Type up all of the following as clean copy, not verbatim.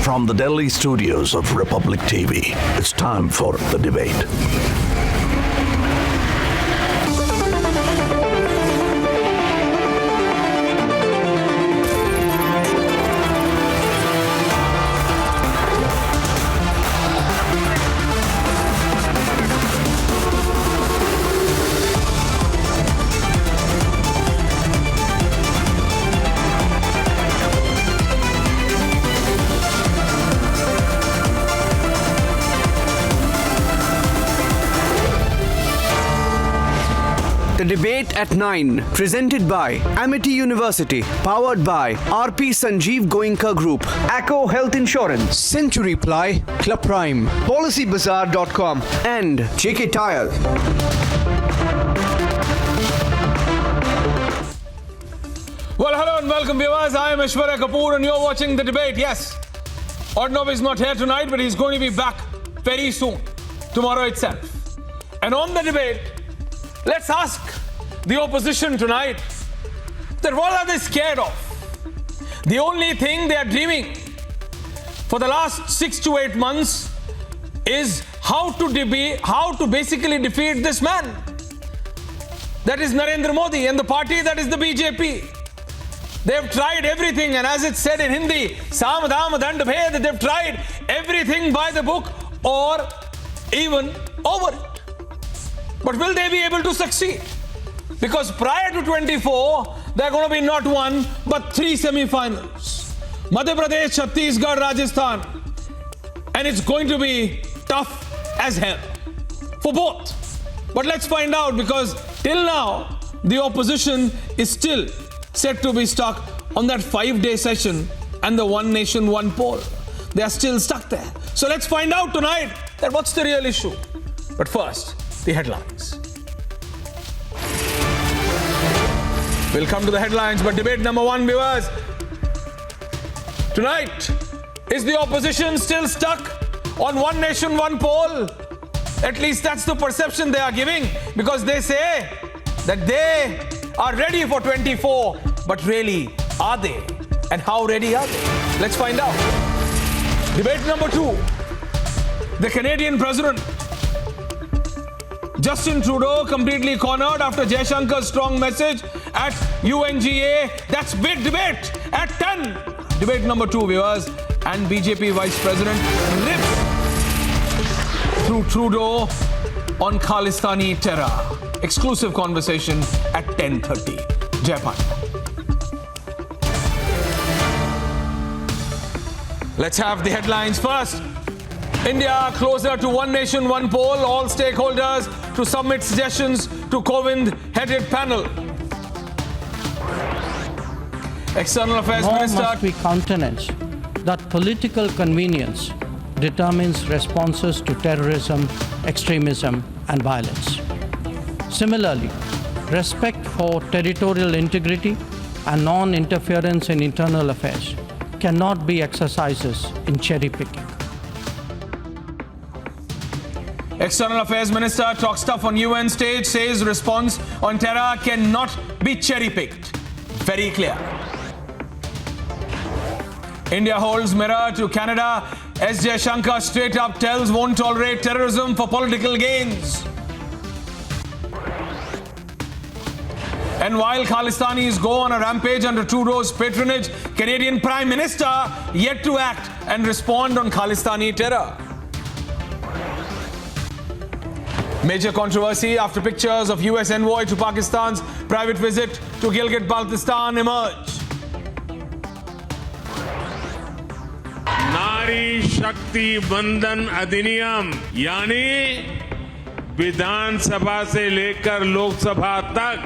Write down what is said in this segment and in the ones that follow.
From the Delhi studios of Republic TV, it's time for the debate. The debate at 9, presented by Amity University, powered by RP Sanjeev Goenka Group, Acco Health Insurance, Century Ply, Club Prime, PolicyBazaar.com, and JK Tire. Well, hello and welcome, viewers. I am Aishwarya Kapoor, and you're watching the debate. Yes, Ordnov is not here tonight, but he's going to be back very soon, tomorrow itself. And on the debate, let's ask the opposition tonight that what are they scared of? The only thing they are dreaming for the last 6 to 8 months is how to basically defeat this man. That is Narendra Modi and the party that is the BJP. They have tried everything, and as it's said in Hindi, Sam Dham Dand Bhed, they've tried everything by the book or even over it. But will they be able to succeed? Because prior to 24, there are going to be not one, but 3 semi-finals. Madhya Pradesh, Chhattisgarh, Rajasthan. And it's going to be tough as hell for both. But let's find out, because till now, the opposition is still said to be stuck on that 5-day session and the one nation, one poll. They are still stuck there. So let's find out tonight that what's the real issue. But first, the headlines. We'll come to the headlines, but debate number 1, viewers. Tonight, is the opposition still stuck on one nation, one poll? At least that's the perception they are giving, because they say that they are ready for 24. But really, are they? And how ready are they? Let's find out. Debate number 2. The Canadian president, Justin Trudeau, completely cornered after Jaishankar's strong message at UNGA. That's big debate at 10. Debate number 2, viewers. And BJP Vice President rips through Trudeau on Khalistani terror. Exclusive conversation at 10:30. Japan. Let's have the headlines first. India closer to one nation, one poll. All stakeholders to submit suggestions to Kovind-headed panel. External Affairs Minister must be countenanced that political convenience determines responses to terrorism, extremism, and violence. Similarly, respect for territorial integrity and non-interference in internal affairs cannot be exercises in cherry-picking. External Affairs Minister talks tough on UN stage, says response on terror cannot be cherry-picked. Very clear. India holds mirror to Canada. S. Jaishankar straight up tells won't tolerate terrorism for political gains. And while Khalistanis go on a rampage under Trudeau's patronage, Canadian Prime Minister yet to act and respond on Khalistani terror. Major controversy after pictures of US envoy to Pakistan's private visit to Gilgit-Baltistan emerge. नारी शक्ति वंदन अधिनियम यानी विधानसभा से लेकर लोकसभा तक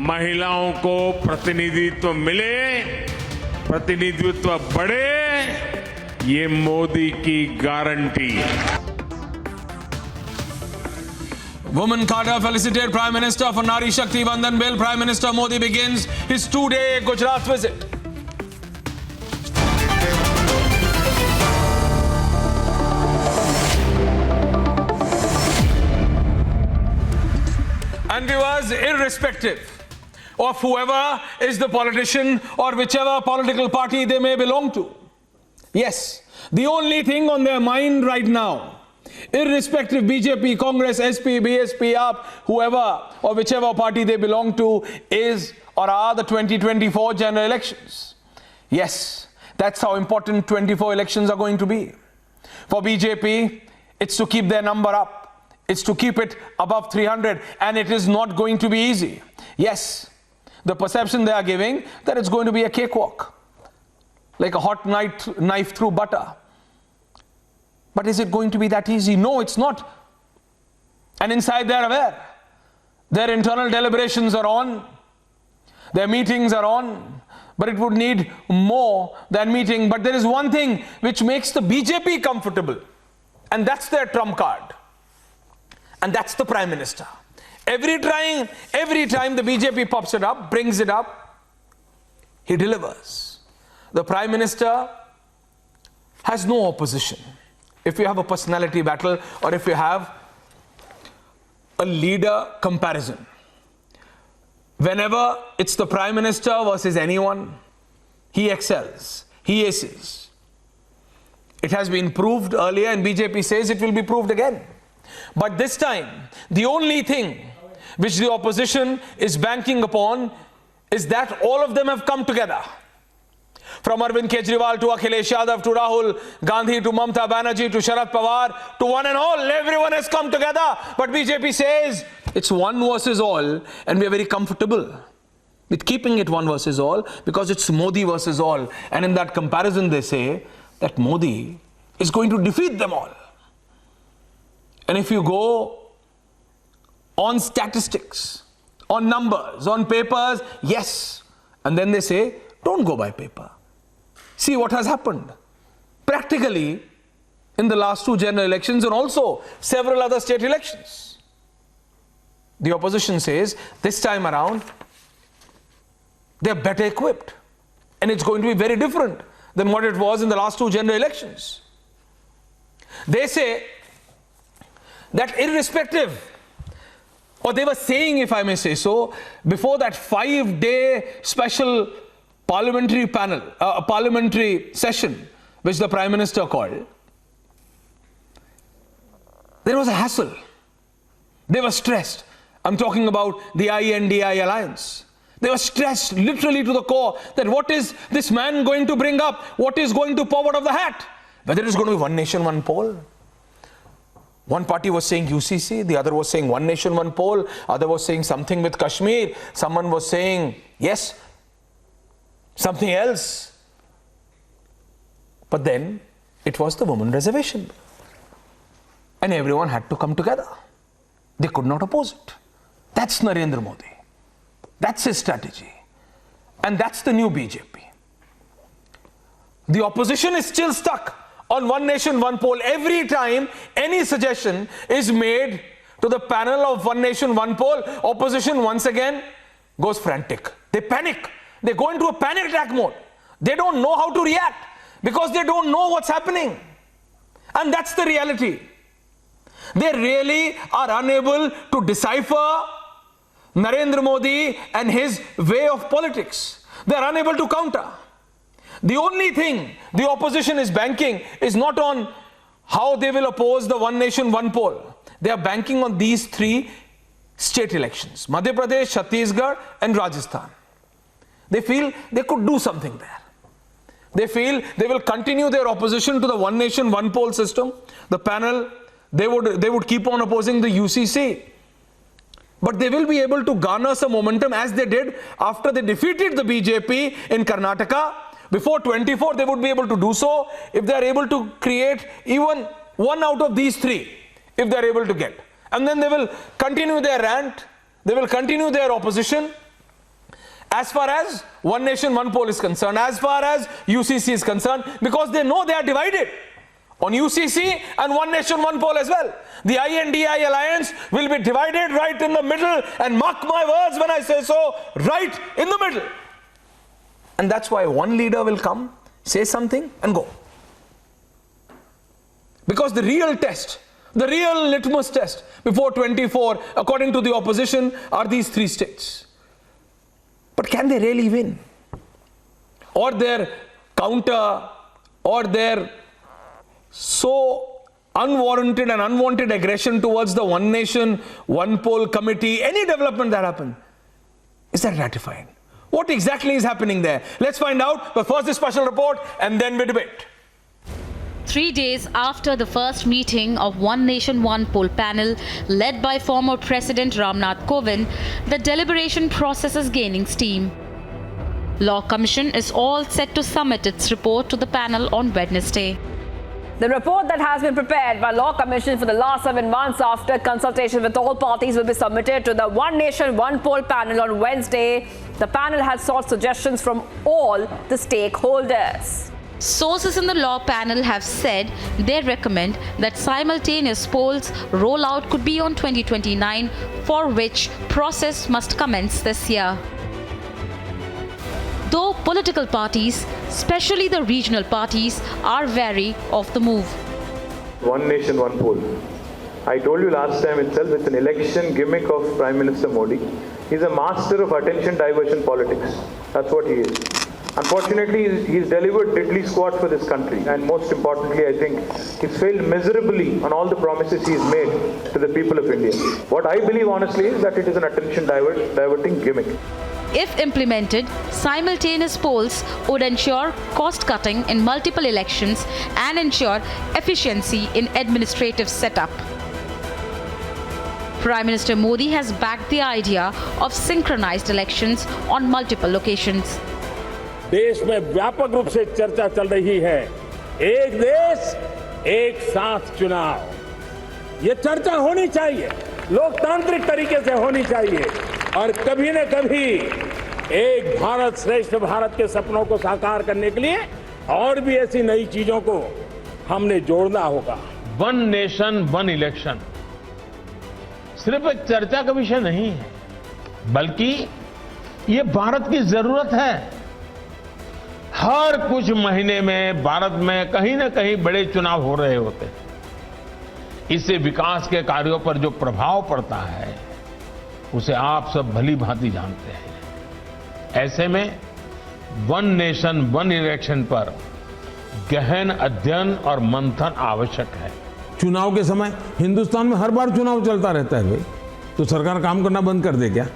महिलाओं को प्रतिनिधित्व मिले, प्रतिनिधित्व बढ़े, ये मोदी की गारंटी है. Woman Carter felicited Prime Minister for Nari Shakti Bandhan Bill. Prime Minister Modi begins his 2-day Gujarat visit. And viewers, irrespective of whoever is the politician or whichever political party they may belong to, Yes, the only thing on their mind right now, irrespective BJP, Congress, SP, BSP, AAP, whoever or whichever party they belong to, is or are the 2024 general elections. Yes, that's how important 24 elections are going to be. For BJP, it's to keep their number up. It's to keep it above 300, and it is not going to be easy. Yes, the perception they are giving that it's going to be a cakewalk, like a hot knife through butter. But is it going to be that easy? No, it's not. And inside they're aware. Their internal deliberations are on. Their meetings are on. But it would need more than meeting. But there is one thing which makes the BJP comfortable. And that's their trump card. And that's the Prime Minister. Every time the BJP pops it up, brings it up, he delivers. The Prime Minister has no opposition. If you have a personality battle or if you have a leader comparison, whenever it's the Prime Minister versus anyone, he excels, he aces. It has been proved earlier and BJP says it will be proved again. But this time, the only thing which the opposition is banking upon is that all of them have come together. From Arvind Kejriwal to Akhilesh Yadav to Rahul Gandhi to Mamta Banerjee to Sharad Pawar to one and all, everyone has come together. But BJP says it's one versus all, and we are very comfortable with keeping it one versus all because it's Modi versus all. And in that comparison they say that Modi is going to defeat them all. And if you go on statistics, on numbers, on papers, yes. And then they say, don't go by paper. See what has happened. Practically, in the last two general elections and also several other state elections. The opposition says, this time around, they're better equipped. And it's going to be very different than what it was in the last two general elections. They say that irrespective, or they were saying, if I may say so, before that 5-day special parliamentary panel, parliamentary session, which the Prime Minister called, there was a hassle. They were stressed. I'm talking about the INDI alliance. They were stressed literally to the core that what is this man going to bring up? What is going to pour out of the hat? Whether it's going to be one nation, one poll. One party was saying UCC, the other was saying one nation, one poll, other was saying something with Kashmir, someone was saying, yes, something else. But then it was the women reservation. And everyone had to come together. They could not oppose it. That's Narendra Modi. That's his strategy. And that's the new BJP. The opposition is still stuck on one nation, one poll. Every time any suggestion is made to the panel of one nation, one poll, opposition once again goes frantic. They panic. They go into a panic attack mode. They don't know how to react because they don't know what's happening. And that's the reality. They really are unable to decipher Narendra Modi and his way of politics. They are unable to counter. The only thing the opposition is banking is not on how they will oppose the one nation, one poll. They are banking on these three state elections, Madhya Pradesh, Chhattisgarh and Rajasthan. They feel they could do something there. They feel they will continue their opposition to the one nation, one poll system. The panel, they would keep on opposing the UCC. But they will be able to garner some momentum as they did after they defeated the BJP in Karnataka. Before 24, they would be able to do so if they are able to create even one out of these three, if they are able to get. And then they will continue their rant, they will continue their opposition as far as one nation, one poll is concerned, as far as UCC is concerned, because they know they are divided on UCC and one nation, one poll as well. The INDI alliance will be divided right in the middle, and mark my words when I say so, right in the middle. And that's why one leader will come, say something and go. Because the real test, the real litmus test before 24, according to the opposition, are these three states. But can they really win? Or their counter or their so unwarranted and unwanted aggression towards the One Nation, One Poll committee, any development that happened, is that ratifying? What exactly is happening there? Let's find out. But first, this special report, and then we debate. 3 days after the first meeting of One Nation, One Poll panel led by former President Ramnath Kovind, the deliberation process is gaining steam. Law Commission is all set to submit its report to the panel on Wednesday. The report that has been prepared by Law Commission for the last 7 months after consultation with all parties will be submitted to the One Nation, One Poll panel on Wednesday. The panel has sought suggestions from all the stakeholders. Sources in the law panel have said they recommend that simultaneous polls rollout could be on 2029, for which process must commence this year. Though political parties, especially the regional parties, are wary of the move. One Nation, One Poll. I told you last time itself, it's an election gimmick of Prime Minister Modi. He's a master of attention diversion politics. That's what he is. Unfortunately, he's delivered diddly squat for this country. And most importantly, I think he's failed miserably on all the promises he's made to the people of India. What I believe honestly is that it is an attention diverting gimmick. If implemented, simultaneous polls would ensure cost cutting in multiple elections and ensure efficiency in administrative setup. Prime Minister Modi has backed the idea of synchronized elections on multiple locations. देश में व्यापक रूप से चर्चा चल रही है, एक देश एक साथ चुनाव। ये चर्चा होनी चाहिए, लोकतांत्रिक तरीके से होनी चाहिए, और कभी न कभी एक भारत श्रेष्ठ भारत के सपनों को साकार करने के लिए और भी ऐसी नई चीजों को हमने जोड़ना होगा। वन नेशन वन इलेक्शन सिर्फ एक चर्चा का विषय नहीं है, बल्कि ये भारत की जरूरत है। हर कुछ महीने में भारत में कहीं न कहीं बड़े चुनाव हो रहे होते हैं। इससे विकास के कार्यों पर जो प्रभाव पड़ता है, उसे आप सब भली भांति जानते हैं। ऐसे में वन नेशन वन इलेक्शन पर गहन अध्ययन और मंथन आवश्यक है। चुनाव के समय हिंदुस्तान में हर बार चुनाव चलता रहता है भाई, तो सरकार काम करना बंद कर दे क्या?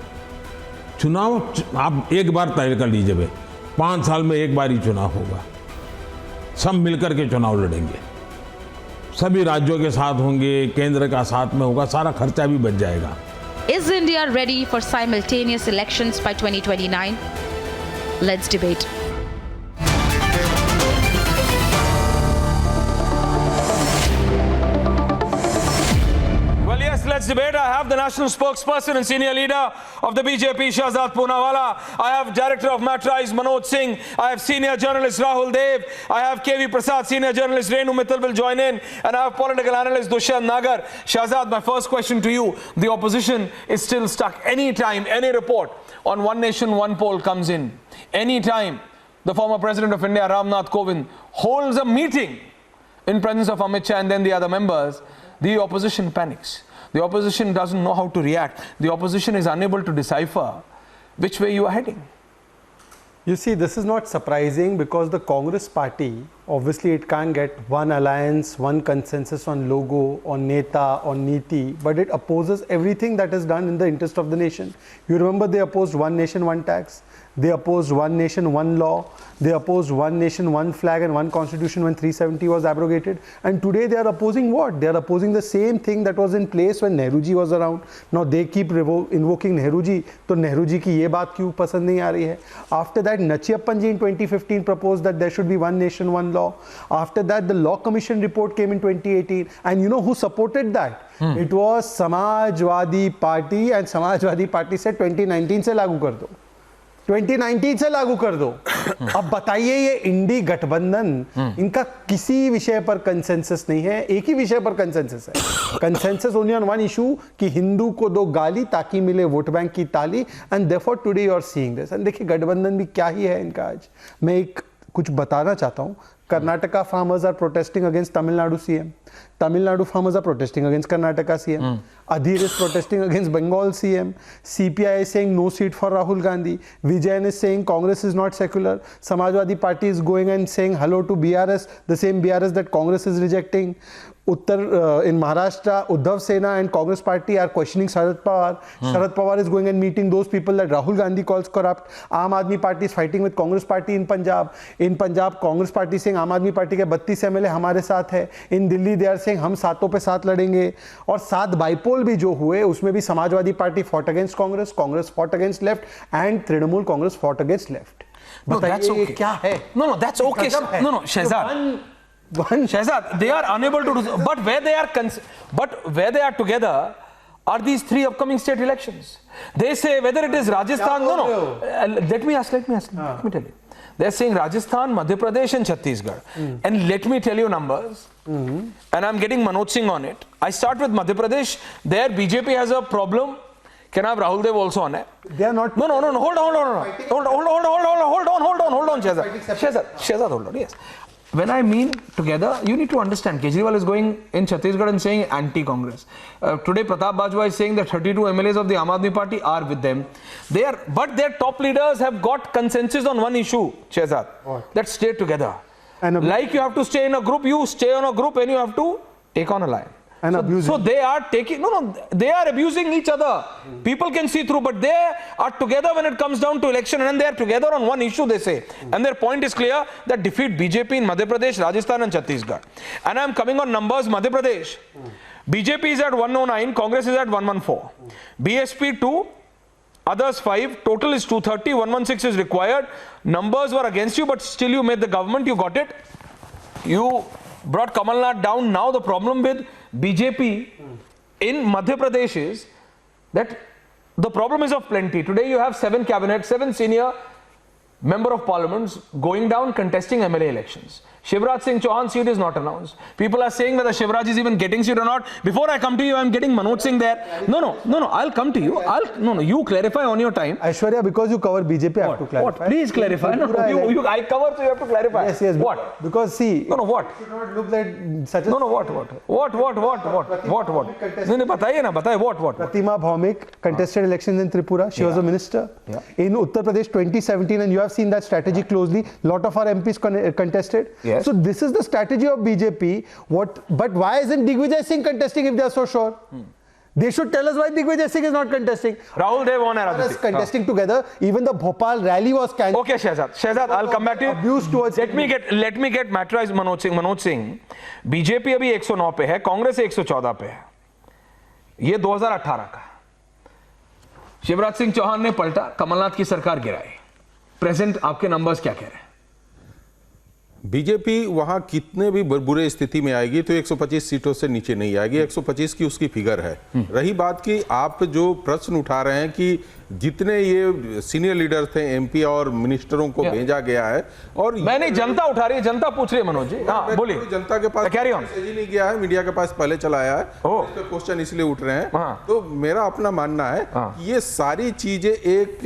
चुनाव आप एक बार तय कर लीजिए भाई, 5 साल में एक बार ही चुनाव होगा। सब मिलकर के चुनाव लड़ेंगे, सभी राज्यों के साथ होंगे, केंद्र का साथ में होगा, सारा खर्चा भी बच जाएगा। Is India ready for simultaneous elections by 2029? Let's debate. Well, yes, let's debate. I have the national spokesperson and senior leader of the BJP, Shahzad Poonawala. I have director of Matrise, Manoj Singh. I have senior journalist Rahul Dev. I have KV Prasad, senior journalist Renu Mittal will join in. And I have political analyst Dushyant Nagar. Shahzad, my first question to you. The opposition is still stuck. Anytime, any report on One Nation, One Poll comes in, anytime the former President of India, Ramnath Kovind, holds a meeting in presence of Amit Shah and then the other members, the opposition panics. The opposition doesn't know how to react. The opposition is unable to decipher which way you are heading. You see, this is not surprising because the Congress party, obviously it can't get one alliance, one consensus on logo, on neta, on niti, but it opposes everything that is done in the interest of the nation. You remember they opposed One Nation, One Tax. They opposed One Nation, One Law. They opposed One Nation, One Flag and One Constitution when 370 was abrogated. And today they are opposing what? They are opposing the same thing that was in place when Nehru ji was around. Now they keep invoking Nehru ji. So Nehru ji ki ye baat kyun pasand nahi aa rahi hai? After that, Nachiyappan ji in 2015 proposed that there should be One Nation, One Law. After that, the Law Commission report came in 2018. And you know who supported that? It was Samajwadi Party, and Samajwadi Party said 2019 se lagu kar do. 2019 से लागू कर दो। अब बताइए ये इंडी गठबंधन, इनका किसी विषय पर कंसेंसस नहीं है, एक ही विषय पर कंसेंसस है। Consensus only on one issue कि हिंदू को दो गाली ताकि मिले वोट बैंक की ताली, and therefore today you are seeing this. And देखिए गठबंधन भी क्या ही है इनका। आज मैं एक कुछ बताना चाहता हूँ. Karnataka farmers are protesting against Tamil Nadu CM. Tamil Nadu farmers are protesting against Karnataka CM. Adhir is protesting against Bengal CM. CPI is saying no seat for Rahul Gandhi. Vijayan is saying Congress is not secular. Samajwadi Party is going and saying hello to BRS, the same BRS that Congress is rejecting. In Maharashtra, Uddhav Sena and Congress Party are questioning Sharad Pawar. Sharad Pawar is going and meeting those people that Rahul Gandhi calls corrupt. Aam Aadmi Party is fighting with Congress Party in Punjab. In Punjab, Congress Party is saying Aam Aadmi Party के 32 MLA हमारे साथ है. In Delhi, they are saying हम सातों पे साथ लड़ेंगे. और 7 बाइपोल भी जो हुए, उसमें भी Samajwadi party fought against Congress, Congress fought against left, and Trinamool Congress fought against left. No, that's okay. क्या है? No, that's okay. No, Shehzad. Shehzad, they are unable to do so. But where they are together are these 3 upcoming state elections. They say whether it is Rajasthan. Let me tell you. They're saying Rajasthan, Madhya Pradesh and Chhattisgarh. And let me tell you numbers. And I'm getting Manoj Singh on it. I start with Madhya Pradesh. There BJP has a problem. Can I have Rahul Dev also on it? They are not. No. Hold on, Shehzad, hold on. Yes. When I mean together, you need to understand, Kejriwal is going in Chhattisgarh and saying anti-Congress. Today, Pratap Bajwa is saying that 32 MLAs of the Aam Aadmi Party are with them. But their top leaders have got consensus on one issue, Shehzad. Let's stay together. Like you have to stay in a group, you stay on a group and you have to take on a line. So they are taking, they are abusing each other. People can see through, but they are together when it comes down to election, and they are together on one issue, they say. And their point is clear, that defeat BJP in Madhya Pradesh, Rajasthan and Chhattisgarh. And I am coming on numbers. Madhya Pradesh, BJP is at 109, Congress is at 114. BSP 2, others 5, total is 230, 116 is required. Numbers were against you, but still you made the government, you got it. You brought Kamal Nath down. Now the problem with BJP in Madhya Pradesh is that the problem is of plenty. Today you have 7 cabinets, 7 senior member of parliaments going down contesting MLA elections. Shivraj Singh Chauhan's seat is not announced. People are saying whether Shivraj is even getting seat or not. Before I come to you, I'm getting Manoj Singh there. No, I'll come to you. You clarify on your time. Aishwarya, because you cover BJP, I have to clarify. What? Please clarify. I cover, so you have to clarify. Yes. What? Because see, what? It should not look like such a... What? What? Pratima Bhaumik contested elections in Tripura. She was a minister. In Uttar Pradesh 2017, and you have seen that strategy closely. Lot of our MPs contested. Yes. So this is the strategy of BJP. But why isn't Digvijay Singh contesting if they are so sure? They should tell us why Digvijay Singh is not contesting. Rahul Dev on is contesting together. Even the Bhopal rally was cancelled. Okay, Shehzad, I'll come back to you. Let me get materialized Manoj Singh. BJP अभी 109 पे है, कांग्रेस 114 पे है. ये 2018 का. शिवराज सिंह चौहान ने पलटा, कमलनाथ की सरकार गिराई. प्रेजेंट आपके नंबर्स क्या कह रहे हैं? बीजेपी वहां कितने भी बुरे स्थिति में आएगी तो 125 सीटों से नीचे नहीं आएगी. 125 की उसकी फिगर है. रही बात कि आप जो प्रश्न उठा रहे हैं कि जितने ये सीनियर लीडर थे एमपी और मिनिस्टरों को भेजा गया है, और मैंने जनता उठा रही है, जनता पूछ रही है मनोज जी. हाँ, बोलिए. जनता के पास मैसेज ही नहीं गया है, मीडिया के पास पहले चला आया है. इसके क्वेश्चन इसलिए उठ रहे हैं. तो मेरा अपना मानना है कि ये सारी चीजें एक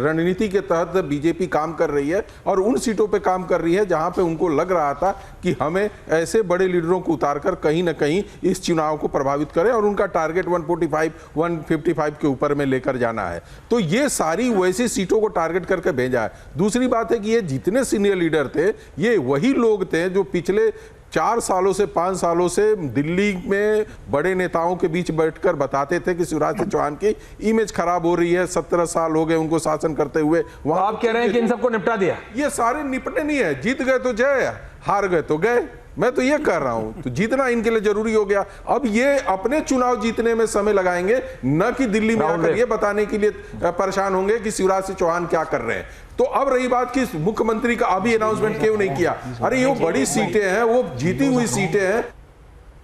रणनीति के तहत बीजेपी काम कर रही है और उन सीटों पर काम कर रही है जहां पे उनको लग रहा था कि हमें ऐसे बड़े लीडरों को उतारकर कहीं ना कहीं इस चुनाव को प्रभावित करें और उनका टारगेट 145, 155 के ऊपर में लेकर जाना है. तो ये सारी वैसी सीटों को टारगेट करके भेजा है. दूसरी बात है कि ये जितने सीनियर लीडर थे ये वही लोग थे जो पिछले 4 सालों से 5 सालों से दिल्ली में बड़े नेताओं के बीच बैठकर बताते थे कि शिवराज सिंह चौहान की इमेज खराब हो रही है. 17 साल हो गए उनको शासन करते हुए. वहां आप कह रहे हैं कि इन सबको निपटा दिया. ये सारे निपटे नहीं है. जीत गए तो जय, हार गए तो गए. मैं तो ये कर रहा हूं. तो जीतना इनके लिए जरूरी हो गया. अब ये अपने चुनाव जीतने में समय लगाएंगे, न कि दिल्ली में आकर ये बताने के लिए परेशान होंगे कि शिवराज सिंह चौहान क्या कर रहे हैं. तो अब रही बात कि मुख्यमंत्री का अभी अनाउंसमेंट क्यों नहीं किया. अरे ये बड़ी सीटें हैं, वो जीती हुई सीटें हैं,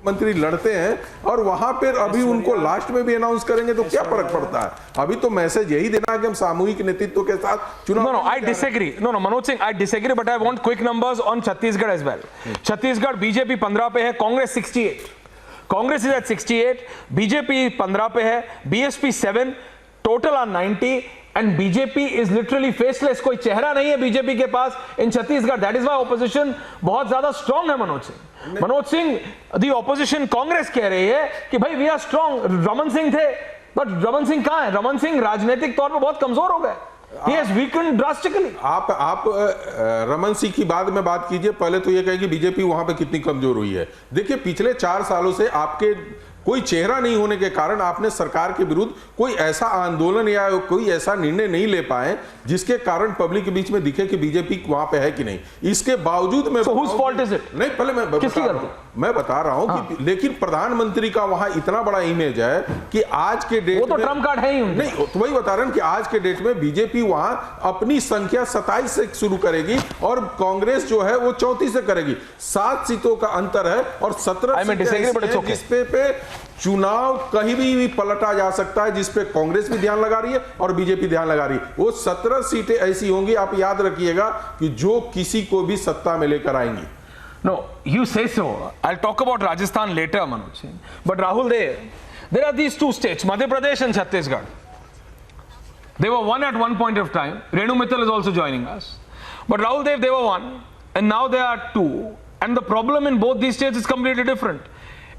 मंत्री लड़ते हैं और वहां पर अभी उनको लास्ट में भी अनाउंस करेंगे तो क्या फर्क पड़ता है. अभी तो मैसेज यही देना है कि हम सामूहिक नेतृत्व के साथ चुनाव. No, I disagree. No, Manoj Singh, I disagree, but I want quick numbers on Chhattisgarh as well. Chhattisgarh BJP 15 पे है, Congress 68. Congress is at 68, BJP 15 पे है, BSP 7, total are 90. and BJP is literally faceless. कोई चेहरा नहीं है BJP के पास in Chhattisgarh. That is why opposition बहुत ज़्यादा strong है Manoj Singh. Manoj Singh, the opposition Congress कह रही है कि भाई we are strong. Raman Singh थे, but रमन सिंह कहाँ है? रमन सिंह राजनीतिक तौर पर बहुत कमजोर हो गए. He has weakened drastically. आप रमन सिंह की बाद में बात कीजिए. पहले तो ये कहें कि बीजेपी वहां पे कितनी कमजोर हुई है. देखिए पिछले 4 सालों से आपके कोई चेहरा नहीं होने के कारण आपने सरकार के विरुद्ध कोई ऐसा आंदोलन या कोई ऐसा निर्णय नहीं ले पाए जिसके कारण पब्लिक के बीच में दिखे कि बीजेपी वहां पे है कि नहीं. इसके बावजूद में whose fault is it? नहीं, पहले मैं बता रहा हूं कि लेकिन प्रधानमंत्री का वहां इतना बड़ा इमेज है कि आज के डेट वो तो ट्रम्प कार्ड है ही नहीं, तो वही बता रहे हैं कि आज के डेट में बीजेपी वहां अपनी संख्या 27 से शुरू करेगी और कांग्रेस जो है वो 34 से करेगी. 7 सीटों का अंतर है और 17 जिस पे चुनाव कहीं भी पलटा जा सकता है, जिस पे कांग्रेस भी ध्यान लगा रही है और बीजेपी ध्यान लगा रही है. वो 17 सीटें ऐसी होंगी, आप याद रखिएगा, कि जो किसी को भी सत्ता में लेकर आएंगी. No, you say so. I'll talk about Rajasthan later, Manoj. But Rahul, there are these 2 states, Madhya Pradesh and Chhattisgarh. They were one at one point of time. Renu Mittal is also joining us. But Rahul Dev, they were one, and now they are 2. And the problem in both these states is completely different.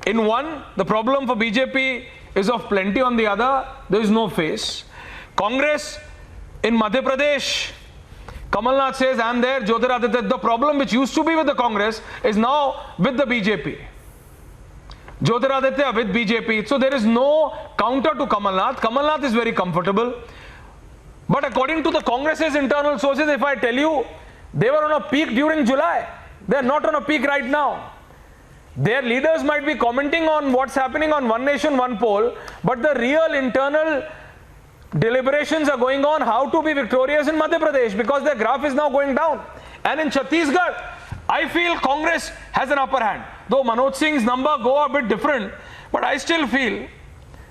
In one, the problem for BJP is of plenty. On the other, there is no face. Congress in Madhya Pradesh, Kamal Nath says, I am there, Jyotiraditya. The problem which used to be with the Congress is now with the BJP. Jyotiraditya with BJP. So there is no counter to Kamal Nath. Kamal Nath is very comfortable. But according to the Congress's internal sources, if I tell you, they were on a peak during July. They are not on a peak right now. Their leaders might be commenting on what's happening on One Nation, One Poll, but the real internal deliberations are going on how to be victorious in Madhya Pradesh, because their graph is now going down. And in Chhattisgarh, I feel Congress has an upper hand. Though Manoj Singh's number go a bit different, but I still feel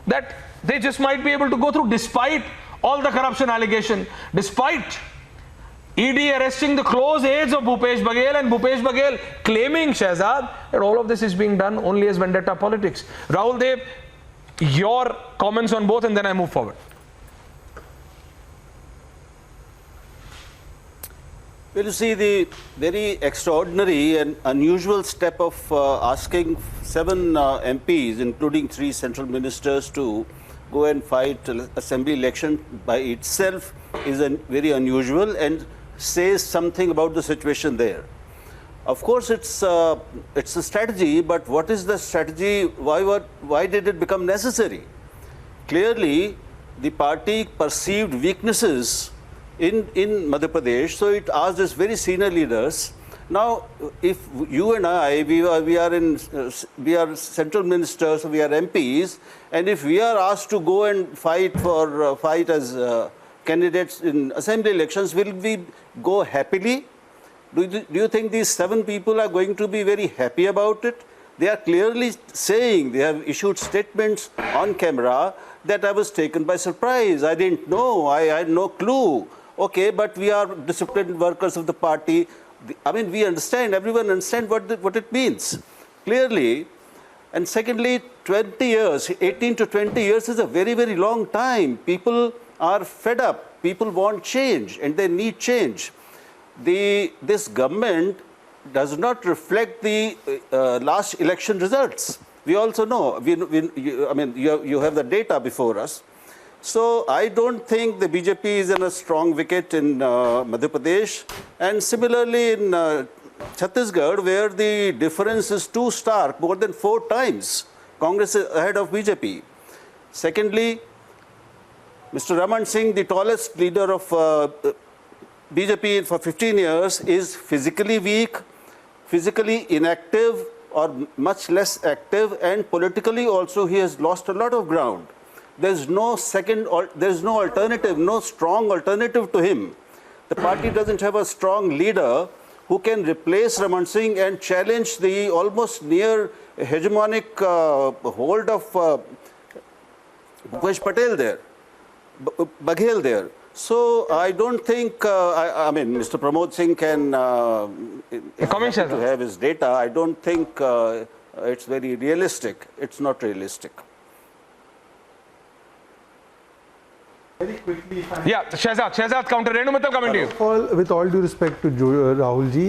that they just might be able to go through despite all the corruption allegation, despite ED arresting the close aides of Bhupesh Baghel and Bhupesh Baghel claiming, Shehzad, that all of this is being done only as vendetta politics. Rahul Dev, your comments on both, and then I move forward. Well, you see, the very extraordinary and unusual step of asking 7 MPs, including 3 central ministers, to go and fight assembly election by itself is very unusual and says something about the situation there. Of course, it's a strategy, but what is the strategy? Why did it become necessary? Clearly, the party perceived weaknesses in Madhya Pradesh, so it asked its very senior leaders. Now, if you and I, we are central ministers, we are MPs, and if we are asked to go and fight as candidates in assembly elections, will we go happily? Do you think these 7 people are going to be very happy about it? They are clearly saying, they have issued statements on camera that I was taken by surprise. I didn't know, I had no clue. Okay, but we are disciplined workers of the party. I mean, we understand, everyone understands what it means, clearly. And secondly, 20 years, 18 to 20 years is a very, very long time. People are fed up. People want change, and they need change. This government does not reflect the last election results. We also know, you have the data before us. So I don't think the BJP is in a strong wicket in Madhya Pradesh, and similarly in Chhattisgarh, where the difference is too stark, more than 4 times Congress is ahead of BJP. Secondly, Mr. Raman Singh, the tallest leader of BJP for 15 years, is physically weak, physically inactive or much less active, and politically also he has lost a lot of ground. There's no alternative, no strong alternative to him. The party doesn't have a strong leader who can replace Raman Singh and challenge the almost near hegemonic hold of Bhupesh Patel there, Baghel there. So I don't think, Mr. Pramod Singh can to have his data. I don't think it's very realistic. It's not realistic. Very quickly, if I Yeah, Shehzad counter. Renu Mittal coming to you. with all due respect to Rahul ji,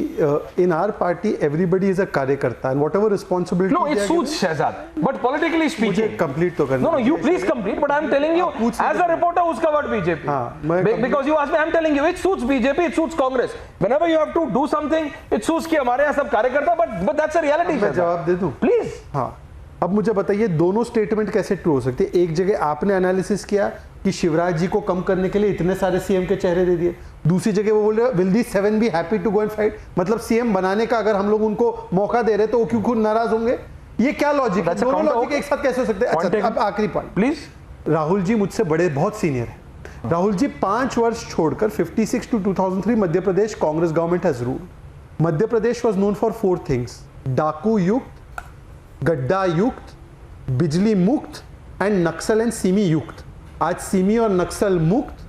in our party, everybody is a karyakarta, and whatever responsibility. No, it suits Shehzad. But politically speaking, complete to no, you please complete. But I'm telling you, as a reporter who's covered BJP, because you asked me, I'm telling you, it suits BJP, it suits Congress. Whenever you have to do something, it suits कि हमारे यहाँ सब कार्यकर्ता. But that's a reality. मैं जवाब दे दूं? Please. हाँ. अब मुझे बताइए दोनों स्टेटमेंट कैसे ट्रू हो सकते हैं? एक जगह आपने एनालिसिस किया कि शिवराज जी को कम करने के लिए इतने सारे सीएम के चेहरे दे दिए, दूसरी जगह वो बोल रहे will the 7 be happy to go and fight, मतलब सीएम बनाने का अगर हम लोग उनको मौका दे रहे तो वो क्यों खुद नाराज होंगे? ये क्या लॉजिक है? दोनों लॉजिक एक साथ कैसे हो सकते हैं? अच्छा, अब आखिरी पॉइंट प्लीज. राहुल जी मुझसे बड़े बहुत सीनियर है. राहुल जी 5 वर्ष छोड़कर 56 to 2003 Madhya Pradesh Congress government has ruled. Madhya Pradesh was known for 4 things: डाकू युक्त, गड्ढा युक्त, बिजली मुक्त एंड नक्सल एंड सिमी युक्त. आज सिमी और नक्सल मुक्त,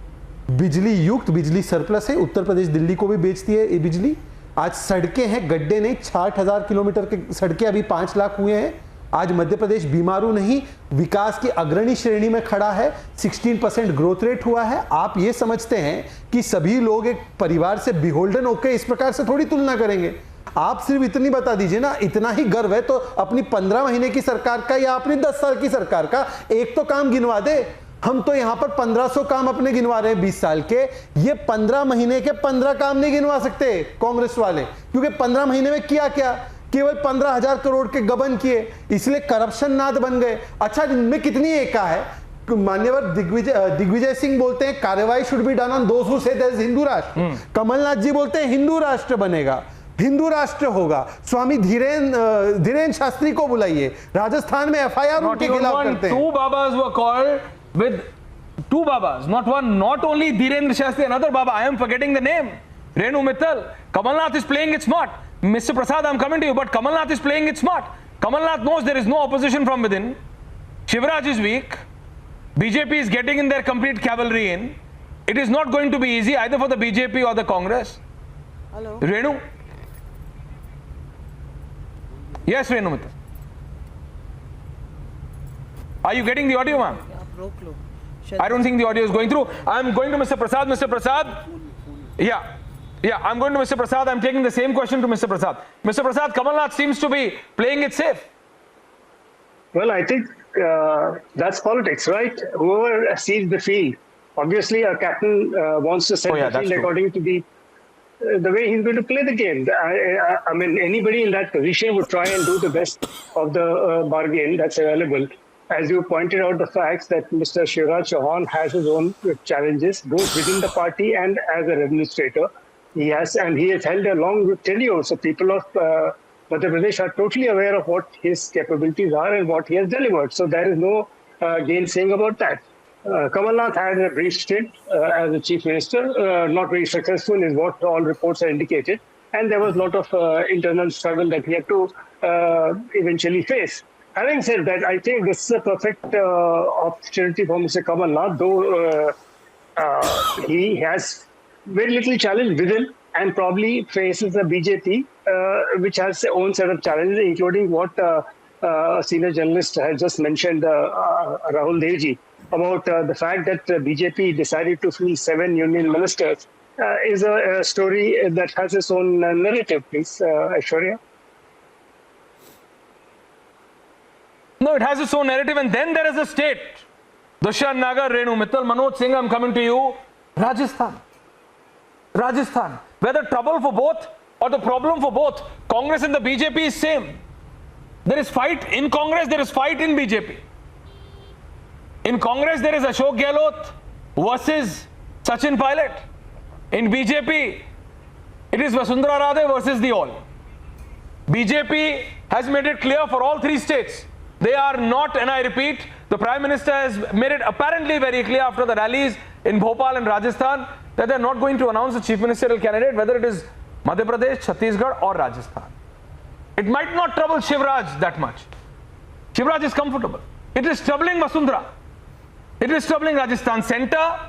बिजली युक्त, बिजली सरप्लस है, उत्तर प्रदेश दिल्ली को भी बेचती है ये बिजली. आज सड़कें हैं, गड्ढे नहीं, 60,000 किलोमीटर के सड़कें अभी 5 लाख हुए हैं. आज मध्य प्रदेश बीमारू नहीं, विकास की अग्रणी श्रेणी में खड़ा है. 16% ग्रोथ रेट हुआ है. आप ये समझते हैं कि सभी लोग एक परिवार से बिहोल्डन होकर इस प्रकार से थोड़ी तुलना करेंगे. आप सिर्फ इतनी बता दीजिए ना, इतना ही गर्व है तो अपनी 15 महीने की सरकार का या अपनी 10 साल की सरकार का एक तो काम गिनवा दे. हम तो यहां पर 1500 काम अपने गिनवा रहे हैं 20 साल के. ये 15 महीने के 15 काम नहीं गिनवा सकते कांग्रेस वाले, क्योंकि 15 महीने में किया क्या? केवल 15,000 करोड़ के गबन किए, इसलिए करप्शन नाद बन गए. अच्छा, इनमें कितनी एका है? मान्यवर दिग्विजय सिंह बोलते हैं कार्रवाई should be done on those who से देयर इज हिंदू राष्ट्र. कमलनाथ जी बोलते हैं हिंदू राष्ट्र बनेगा, हिंदू राष्ट्र होगा. स्वामी धीरेन्द्र शास्त्री को बुलाइए, राजस्थान में एफआईआर उनके खिलाफ करते हैं. 2 Babas were called with 2 Babas, not one, not only Dhirendra Shastri, another Baba. I am forgetting the name. Renu Mittal. Kamalnath is playing it smart. Mr. Prasad, I am coming to you, but Kamalnath is playing it smart. Kamalnath knows there is no opposition from within. Shivraj is weak. BJP is getting in their complete cavalry in. It is not going to be easy either for the BJP or the Congress. Hello. Renu? Yes, Renu Mittal. Are you getting the audio, ma'am? I don't think the audio is going through. I'm going to Mr. Prasad. Mr. Prasad? Yeah, I'm going to Mr. Prasad. I'm taking the same question to Mr. Prasad. Mr. Prasad, Kamalnath seems to be playing it safe. Well, I think that's politics, right? Whoever sees the field. Obviously, a captain wants to set the field according to the way he's going to play the game. I mean, anybody in that position would try and do the best of the bargain that's available. As you pointed out, the facts that Mr. Shivraj Chauhan has his own challenges, both within the party and as an administrator. He has held a long tenure, so people of Madhya Pradesh are totally aware of what his capabilities are and what he has delivered. So there is no gainsaying about that. Kamalnath had a brief stint as the chief minister, not very successful is what all reports have indicated. And there was a lot of internal struggle that he had to eventually face. Having said that, I think this is a perfect opportunity for Mr. Kamalnath, though he has very little challenge within and probably faces a BJP which has its own set of challenges, including what a senior journalist has just mentioned, Rahul Devji, about the fact that BJP decided to fill 7 union ministers is a story that has its own narrative, please, Aishwarya. No, it has its own narrative, and then there is a state. Dushyant Nagar, Renu Mittal, Manoj Singh, I'm coming to you. Rajasthan, where the trouble for both or the problem for both Congress and the BJP is same. There is fight in Congress, there is fight in BJP. In Congress, there is Ashok Gehlot versus Sachin Pilot. In BJP, it is Vasundhara Radhe versus the all. BJP has made it clear for all 3 states. They are not, and I repeat, the Prime Minister has made it apparently very clear after the rallies in Bhopal and Rajasthan that they are not going to announce a chief ministerial candidate, whether it is Madhya Pradesh, Chhattisgarh or Rajasthan. It might not trouble Shivraj that much. Shivraj is comfortable. It is troubling Vasundhara. It is troubling Rajasthan. Centre,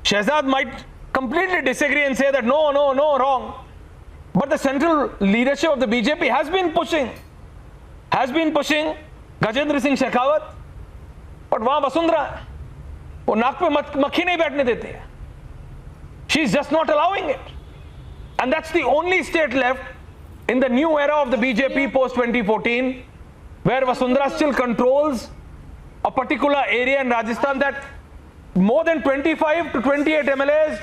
Shehzad might completely disagree and say that no, wrong. But the central leadership of the BJP has been pushing Gajendra Singh Shekhawat. But वहां Vasundhara, वो नाक पे मक्खी नहीं बैठने देते हैं. She is just not allowing it. And that's the only state left in the new era of the BJP post 2014 where Vasundhara still controls a particular area in Rajasthan that more than 25 to 28 MLAs,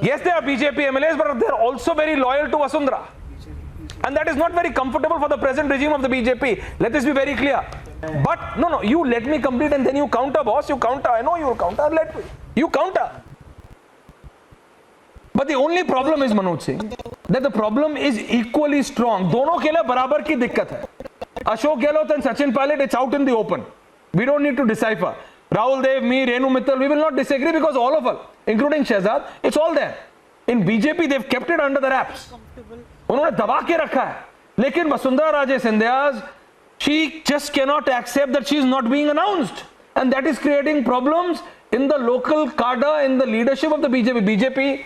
yes, they are BJP MLAs, but they are also very loyal to Vasundhara. And that is not very comfortable for the present regime of the BJP. Let this be very clear. But, no, you let me complete and then you counter, boss. You counter. I know you will counter. Let me. You counter. But the only problem is, Manoj Singh, that the problem is equally strong. दोनों के लिए बराबर की दिक्कत है. Ashok Gehlot and Sachin Pilot, it's out in the open. We don't need to decipher. Rahul Dev, me, Renu Mittal, we will not disagree because all of us, including Shehzad, it's all there. In BJP, they've kept it under the wraps. उन्होंने दबा के रखा है. लेकिन Vasundhara Raje Scindia's, she just cannot accept that she is not being announced. And that is creating problems in the local cadre, in the leadership of the BJP. BJP,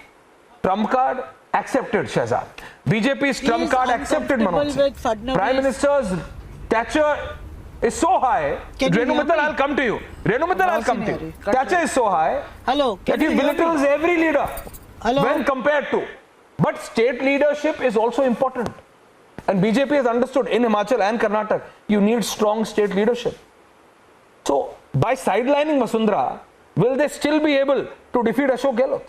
trump card, accepted Shehzad. BJP's trump card accepted Manoj. Prime Minister's stature is so high. Renu Mittal, I'll come to you. Renu Mittal, I'll come to you. Stature is so high that he belittles every leader when compared to. But state leadership is also important. And BJP has understood in Himachal and Karnataka, you need strong state leadership. So, by sidelining Vasundhara, will they still be able to defeat Ashok Gehlot?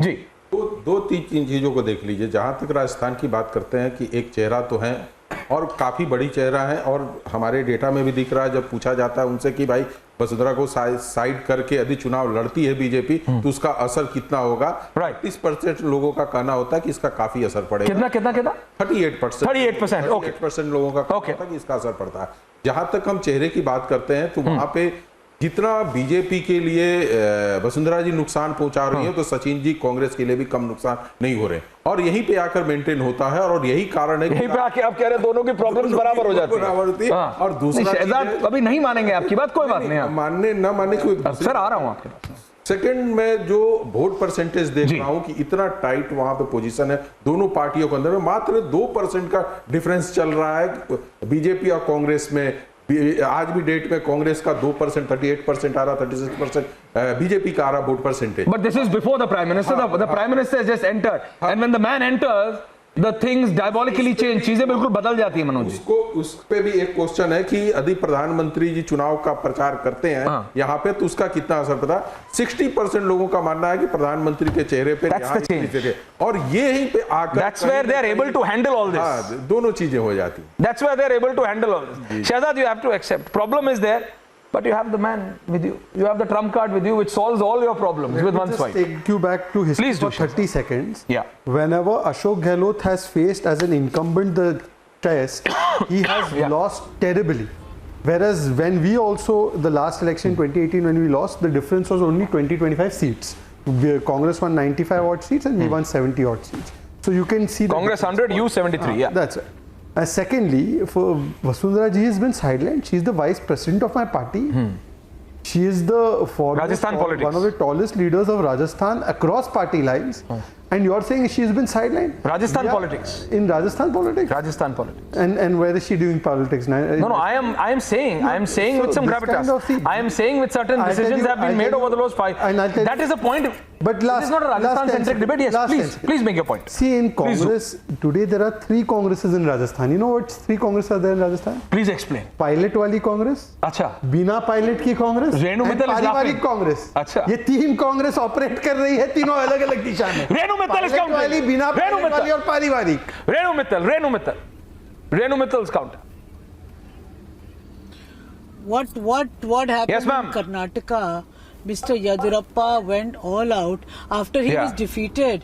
जी. दो तीन चीजों को देख लीजिए. जहां तक राजस्थान की बात करते हैं कि एक चेहरा तो है और काफी बड़ी चेहरा है और हमारे डेटा में भी दिख रहा है जब पूछा जाता है उनसे कि भाई वसुंधरा को साइड करके यदि चुनाव लड़ती है बीजेपी तो उसका असर कितना होगा. 30% लोगों का कहना होता है कि इसका काफी असर पड़ेगा. कितना 38% लोगों का कहना होता है कि इसका असर पड़ता है. जहां तक हम चेहरे की बात करते हैं तो वहां पे जितना बीजेपी के लिए वसुंधरा जी नुकसान पहुंचा रही है तो सचिन जी कांग्रेस के लिए भी कम नुकसान नहीं हो रहे और यहीं पे आकर मेंटेन होता है और यही कारण है. यहीं पे आके आप कह रहे हैं दोनों की प्रॉब्लम्स बराबर हो जाती है. और दूसरा शहजाद अभी नहीं मानेंगे आपकी बात. कोई बात नहीं, मानने न मानने की सर आ रहा हूं आपके पास. सेकंड में जो वोट परसेंटेज देख रहा हूं कि इतना टाइट वहां पे पोजीशन है दोनों पार्टियों के अंदर में. मात्र 2% का डिफरेंस चल रहा है बीजेपी और कांग्रेस में. आज भी डेट में कांग्रेस का 2% 38% आ रहा, 36% बीजेपी का आ रहा vote percentage. But this is before the prime minister. The prime minister just entered and when the man enters the things diabolically change. चीजें बिल्कुल बदल जाती है मनोज जी. उस पे भी एक क्वेश्चन है कि यदि प्रधानमंत्री जी चुनाव का प्रचार करते हैं यहाँ पे तो उसका कितना असर पड़ता. 60% लोगों का मानना है कि प्रधानमंत्री के चेहरे पे और ये ही पे आकर that's where they are able to handle all this. दोनों चीजें हो जाती. That's where they are able to handle all this. Shehzad, you have to accept problem is there. But you have the man with you. You have the trump card with you, which solves all your problems with one swipe. Take you back to history for 30 seconds. Yeah. Whenever Ashok Gehlot has faced as an incumbent the test, he has lost terribly. Whereas when we also, the last election 2018 when we lost, the difference was only 20-25 seats. Congress won 95 odd seats and we won 70 odd seats. So you can see Congress 100, you 73. Yeah. That's right. Secondly, for Vasundhara ji has been sidelined. She is the vice president of my party. She is the Rajasthan politics. One of the tallest leaders of Rajasthan across party lines. And you are saying she has been sidelined? Rajasthan politics. In Rajasthan politics? Rajasthan politics. And where is she doing politics now? No, I am saying with some gravitas. I am saying with certain decisions have been made over the last 5. That is the point. But this is not a Rajasthan-centric debate. Yes, please make your point. See, in Congress, today there are 3 Congresses in Rajasthan. You know what 3 Congresses are there in Rajasthan? Please explain. Pilot wali Congress. अच्छा. बिना pilot की कांग्रेस. रेणु मित्तल पारिवारिक कांग्रेस. अच्छा. ये 3 Congress operate कर रही है तीनों अलग-अलग दिशा में. Renu Mittal is counted. वाली बिना पायलट वाली और पारिवारिक. Renu Mittal is counted. What happened in Karnataka? Mr. Yadurappa went all out after he was defeated.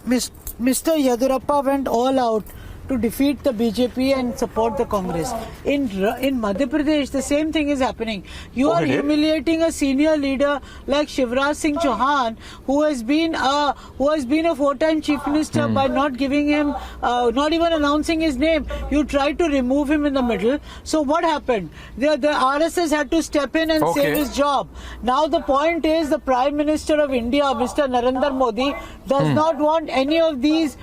Mr. Yadurappa went all out to defeat the BJP and support the Congress. In Madhya Pradesh, the same thing is happening. You are humiliating a senior leader like Shivraj Singh Chauhan, who has been a 4-time chief minister by not giving him, not even announcing his name. You tried to remove him in the middle. So what happened? The RSS had to step in and save his job. Now the point is, the Prime Minister of India, Mr. Narendra Modi, does not want any of these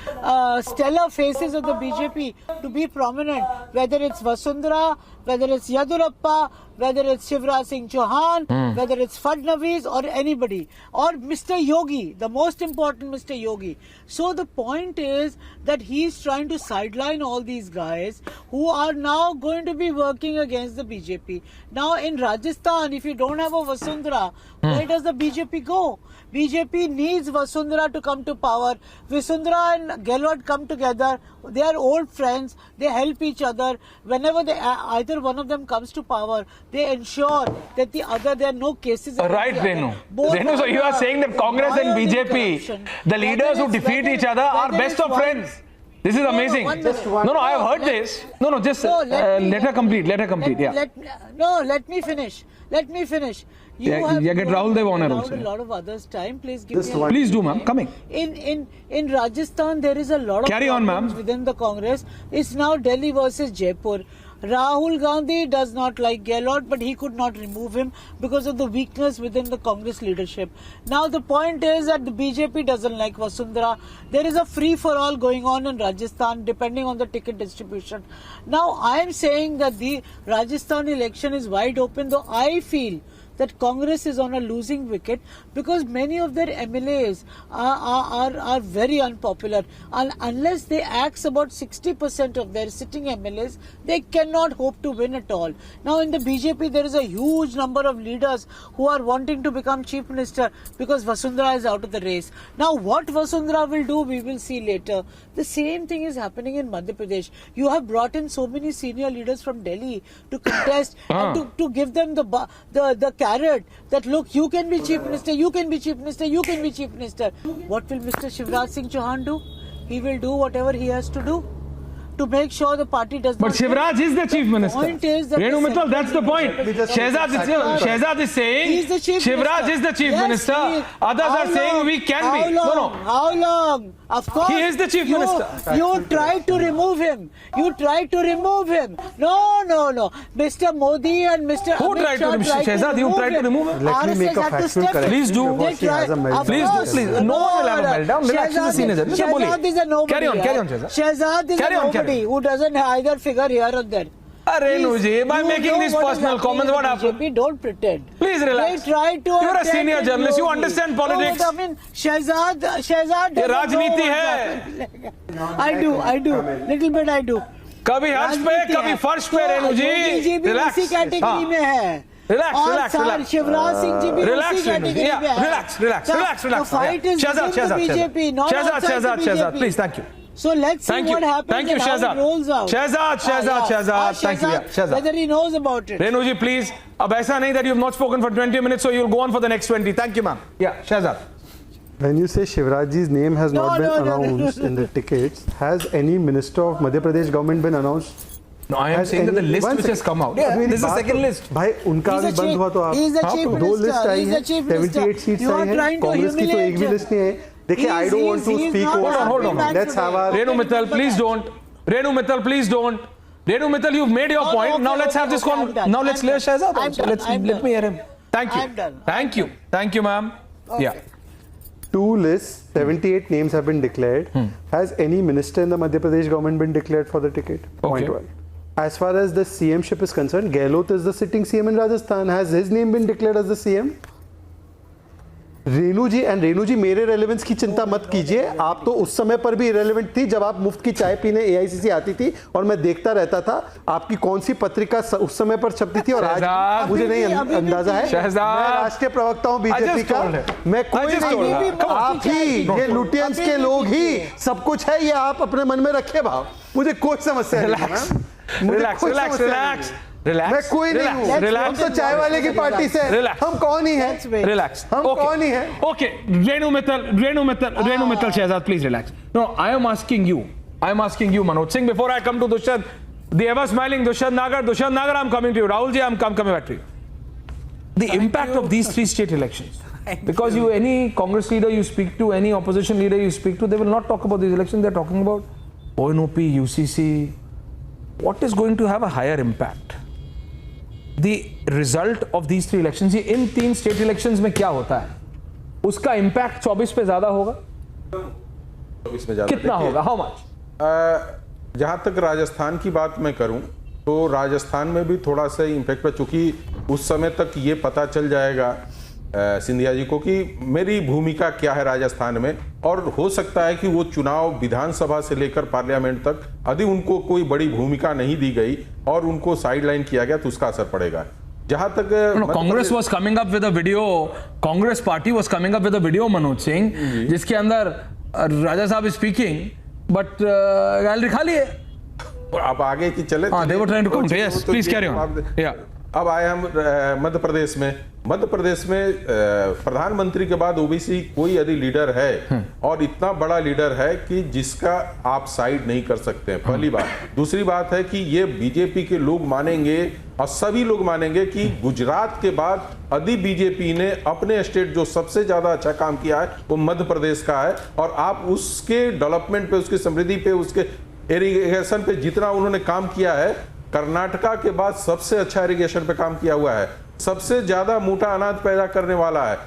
stellar faces of the BJP BJP to be prominent, whether it's Vasundhara, whether it's Yadurappa, whether it's Shivraj Singh Chauhan, whether it's Fadnavis or anybody, or Mr. Yogi, the most important Mr. Yogi. So the point is that he's trying to sideline all these guys who are now going to be working against the BJP. Now in Rajasthan, if you don't have a Vasundhara, where does the BJP go? BJP needs Vasundhara to come to power. Vasundhara and Gehlot come together. They are old friends. They help each other. Whenever either one of them comes to power, they ensure that the other, there are no cases. Right, Renu. Renu, so you are saying that Congress and BJP, the leaders who defeat each other, are best of friends. This is amazing. No, I have heard this. No, just let her complete. Let her complete. Let me finish. You have get Rahul Dev honor also. A lot of others time. Please give me. Please do, ma'am. Coming. In Rajasthan, there is a lot of carry on, ma'am. Within the Congress. It's now Delhi versus Jaipur. Rahul Gandhi does not like Gehlot, but he could not remove him because of the weakness within the Congress leadership. Now the point is that the BJP doesn't like Vasundhara. There is a free-for-all going on in Rajasthan depending on the ticket distribution. Now I am saying that the Rajasthan election is wide open, though I feel that Congress is on a losing wicket because many of their MLAs are very unpopular. And unless they axe about 60% of their sitting MLAs, they cannot hope to win at all. Now in the BJP, there is a huge number of leaders who are wanting to become Chief Minister because Vasundhara is out of the race. Now what Vasundhara will do, we will see later. The same thing is happening in Madhya Pradesh. You have brought in so many senior leaders from Delhi to contest and to give them the carrot that look, you can be Chief Minister, you can be Chief Minister, you can be Chief Minister. What will Mr. Shivraj Singh Chauhan do? He will do whatever he has to do to make sure the party does not. But Shivraj is the Chief Minister. Point is that Renu Mittal, that's the point. Shehzad is saying Shivraj is the Chief Minister. Others are saying we can be. No. How long? Of course. He is the Chief Minister. You tried to remove him. No. Mr. Modi and Mr. Who tried to remove him? Shehzad, you tried to remove him? Let me make a factual correction. Please do. Please. No one will have a meltdown. Relax, this is senior. Shehzad is a nobody. Carry on, Shehzad. Shehzad is a nobody who doesn't either figure here or there. Renuji, by making these personal comments, what happened? BJP, don't pretend. Please relax. They try to. You're a senior journalist. You understand politics. No, I mean, Shehzad. ये राजनीति है. I do. Little bit I do. कभी हर्ष पे, कभी फर्श पे, रेनुजी. Relax. इसी category में है. Relax. शिवराज सिंह जी भी उसी कैटेगरी में है. Relax. The fight is within the BJP, not outside the BJP. Shehzad, please, thank you. So let's see what happens. Thank you, Shehzad. How it rolls out. Shehzad. Thank you, Shehzad. Whether he knows about it. Renuji, please. अब ऐसा नहीं that you have not spoken for 20 minutes, so you'll go on for the next 20. Thank you, ma'am. Yeah, Shehzad. When you say Shivrajji's name has not been announced in the tickets, has any minister of Madhya Pradesh government been announced? No, I am saying that the list which has come out. Yeah, this is the second list. भाई उनका भी बंद हुआ तो आप दो list आई है, 78 seats आई हैं, कांग्रेस की तो एक भी लिस्ट नहीं है. देखिए, I don't want to speak over. Hold on. Let's have our. Renu Mittal, please don't. Renu Mittal, you've made your point. Now let's have this one. Now let's hear Shehzad also. Let me hear him. Thank you. Thank you, ma'am. Yeah. 2 lists, 78 names have been declared. Has any minister in the Madhya Pradesh government been declared for the ticket? Point 1. As far as the CM-ship is concerned, Gehlot is the sitting CM in Rajasthan. Has his name been declared as the CM? Renu जी मेरे relevance की चिंता मत कीजिए. आप तो उस समय पर भी इरेलेवेंट थी जब आप मुफ्त की चाय पीने एआईसीसी आती थी और मैं देखता रहता था आपकी कौन सी पत्रिका उस समय पर छपती थी और आज मुझे नहीं अंदाजा है. मैं राष्ट्रीय प्रवक्ता हूं बीजेपी का. मैं कोई नहीं, आप ही ये लुटियंस के लोग ही सब कुछ है. ये आप अपने मन में रखे भाव. मुझे कोई समस्या नहीं. Relax. मैं कोई नहीं हूँ. हम तो चाय वाले की पार्टी से. हम कौन ही हैं? Relax. हम कौन ही हैं? Okay. Renu Mittal, Shehzad, please relax. No, I am asking you, Manoj Singh. Before I come to Dushyant, the ever smiling Dushyant Nagar, I'm coming to you. Rahul ji, I'm coming back to you. The impact of these 3 state elections. Because any Congress leader you speak to, any opposition leader you speak to, they will not talk about these elections. They're talking about ONOP, UCC. What is going to have a higher impact? The result of these 3 elections, in 3 state elections में क्या होता है? उसका impact 24 पे ज्यादा होगा? 24 में ज्यादा. कितना होगा? How much? जहाँ तक राजस्थान की बात मैं करूं तो राजस्थान में भी थोड़ा सा इम्पैक्ट है, चूंकि उस समय तक ये पता चल जाएगा सिंधिया जी को कि मेरी भूमिका क्या है राजस्थान में, और हो सकता है कि वो चुनाव विधानसभा से लेकर पार्लियामेंट तक यदि उनको कोई बड़ी भूमिका नहीं दी गई और उनको साइडलाइन किया गया तो उसका असर पड़ेगा। जहां तक Congress was coming up with a video, Congress party was coming up with a video, Manoj Singh, जिसके अंदर राजा साहब स्पीकिंग बट गैलरी खाली है। अब आगे की चले, they were trying to counter. Yes, please carry on. Yeah. अब आए हम मध्य प्रदेश में। मध्य प्रदेश में प्रधानमंत्री के बाद ओबीसी कोई यदि लीडर है और इतना बड़ा लीडर है कि जिसका आप साइड नहीं कर सकते हैं, पहली बात। दूसरी बात है कि ये बीजेपी के लोग मानेंगे और सभी लोग मानेंगे कि गुजरात के बाद यदि बीजेपी ने अपने स्टेट जो सबसे ज्यादा अच्छा काम किया है वो मध्य प्रदेश का है, और आप उसके डेवलपमेंट पे, उसकी समृद्धि पे, उसके इरिगेशन पे जितना उन्होंने काम किया है, कर्नाटका के बाद सबसे अच्छा इरिगेशन पे काम किया हुआ है, सबसे ज्यादा मोटा अनाज पैदा करने वाला है।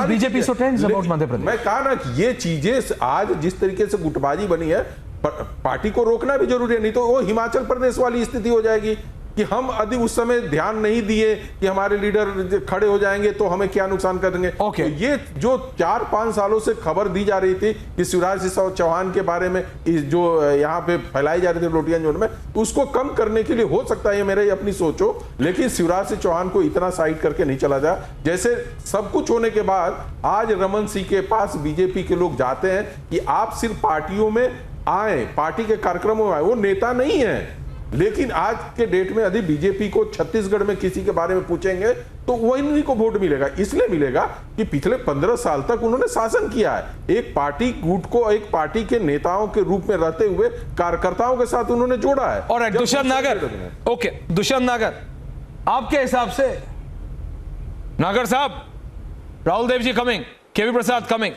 बीजेपी मैं कहा ना कि ये चीजें आज जिस तरीके से गुटबाजी बनी है, पार्टी को रोकना भी जरूरी है, नहीं तो वो हिमाचल प्रदेश वाली स्थिति हो जाएगी कि हम यदि उस समय ध्यान नहीं दिए कि हमारे लीडर खड़े हो जाएंगे तो हमें क्या नुकसान कर देंगे। तो ये जो 4-5 सालों से खबर दी जा रही थी कि शिवराज सिंह चौहान के बारे में जो यहाँ पे फैलाई जा रही थी लोटियां जोन में, उसको कम करने के लिए हो सकता है ये मेरे अपनी सोच हो, लेकिन शिवराज सिंह चौहान को इतना साइड करके नहीं चला जा। जैसे सब कुछ होने के बाद आज रमन सिंह के पास बीजेपी के लोग जाते हैं कि आप सिर्फ पार्टियों में आए, पार्टी के कार्यक्रमों में आए, वो नेता नहीं है। लेकिन आज के डेट में यदि बीजेपी को छत्तीसगढ़ में किसी के बारे में पूछेंगे तो वही को वोट मिलेगा। इसलिए मिलेगा कि पिछले 15 साल तक उन्होंने शासन किया है, एक पार्टी गुट को एक पार्टी के नेताओं के रूप में रहते हुए कार्यकर्ताओं के साथ उन्होंने जोड़ा है। और दुष्यंत नागर, ओके दुष्यंत नागर, आपके हिसाब से नागर साहब, राहुल देव जी कमिंग, केवी प्रसाद कमिंग,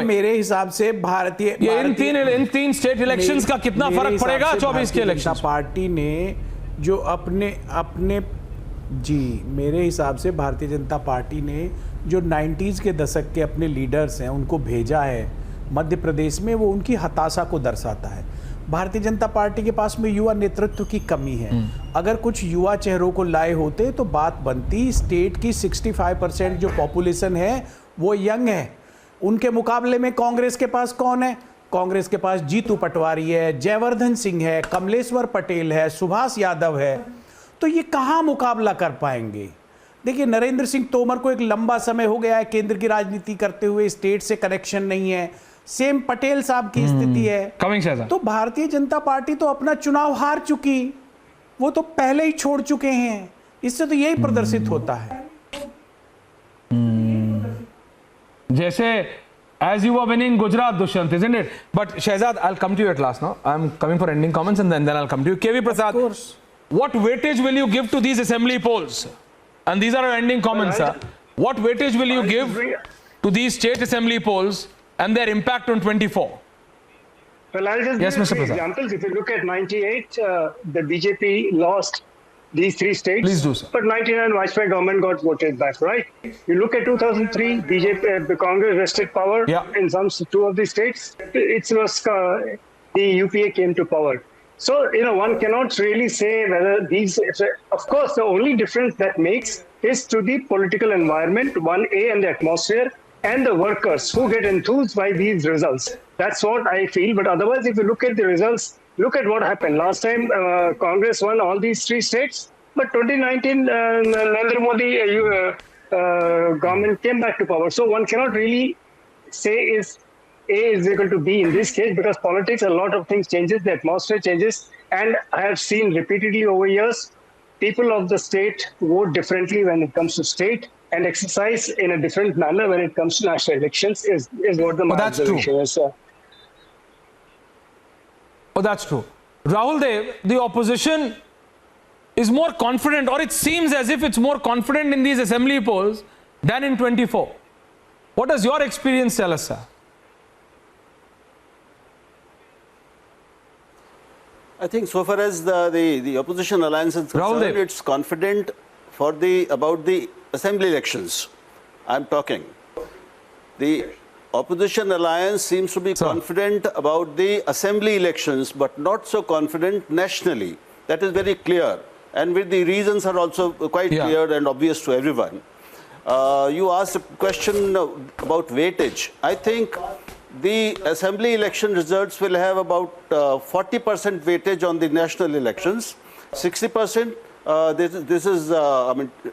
मेरे हिसाब से भारतीय इन तीन स्टेट इलेक्शंस का कितना फर्क पड़ेगा 24 के इलेक्शन? पार्टी ने जो अपने जी मेरे हिसाब से भारतीय जनता पार्टी ने जो 90s के दशक के अपने लीडर्स हैं उनको भेजा है मध्य प्रदेश में, वो उनकी हताशा को दर्शाता है। भारतीय जनता पार्टी के पास में युवा नेतृत्व की कमी है। अगर कुछ युवा चेहरों को लाए होते तो बात बनती। स्टेट की 65% जो पॉपुलेशन है वो यंग है। उनके मुकाबले में कांग्रेस के पास कौन है? कांग्रेस के पास जीतू पटवारी है, जयवर्धन सिंह है, कमलेश्वर पटेल है, सुभाष यादव है। तो ये कहाँ मुकाबला कर पाएंगे? देखिए, नरेंद्र सिंह तोमर को एक लंबा समय हो गया है केंद्र की राजनीति करते हुए, स्टेट से कनेक्शन नहीं है। सेम पटेल साहब की स्थिति है। तो भारतीय जनता पार्टी तो अपना चुनाव हार चुकी, वो तो पहले ही छोड़ चुके हैं। इससे तो यही प्रदर्शित होता है। जैसे as you were winning Gujarat, Dushyant, isn't it? But Shehzad, I'll come to you at last now. I'm coming for ending comments and then I'll come to you. KV Prasad, of course. What weightage will you give to these assembly polls? And these are our ending comments, sir. What weightage will you give to these state assembly polls and their impact on 24? Well, I'll just give three examples. If you look at 98, the BJP lost these 3 states. Please do, sir. But 99, Vajpayee government got voted back, right? You look at 2003, BJP, the Congress wrested power in some 2 of these states. It was the UPA came to power. So, one cannot really say whether these. Of course, the only difference that makes is to the political environment, 1A, and the atmosphere, and the workers who get enthused by these results. That's what I feel. But otherwise, if you look at the results, look at what happened. Last time, Congress won all these 3 states, but 2019, Narendra Modi government came back to power. So one cannot really say is A is equal to B in this case, because politics, a lot of things changes, the atmosphere changes. And I have seen repeatedly over years, people of the state vote differently when it comes to state and exercise in a different manner when it comes to national elections is what the observation is. Oh, that's true. Rahul Dev, the opposition is more confident, or it seems as if it's more confident in these assembly polls than in 24. What does your experience tell us, sir? I think so far as the opposition alliance is concerned, it's confident about the assembly elections. I'm talking. opposition alliance seems to be confident about the assembly elections, but not so confident nationally. That is very clear. And with the reasons are also quite clear and obvious to everyone. You asked a question about weightage. I think the assembly election results will have about 40% weightage on the national elections, 60%. This is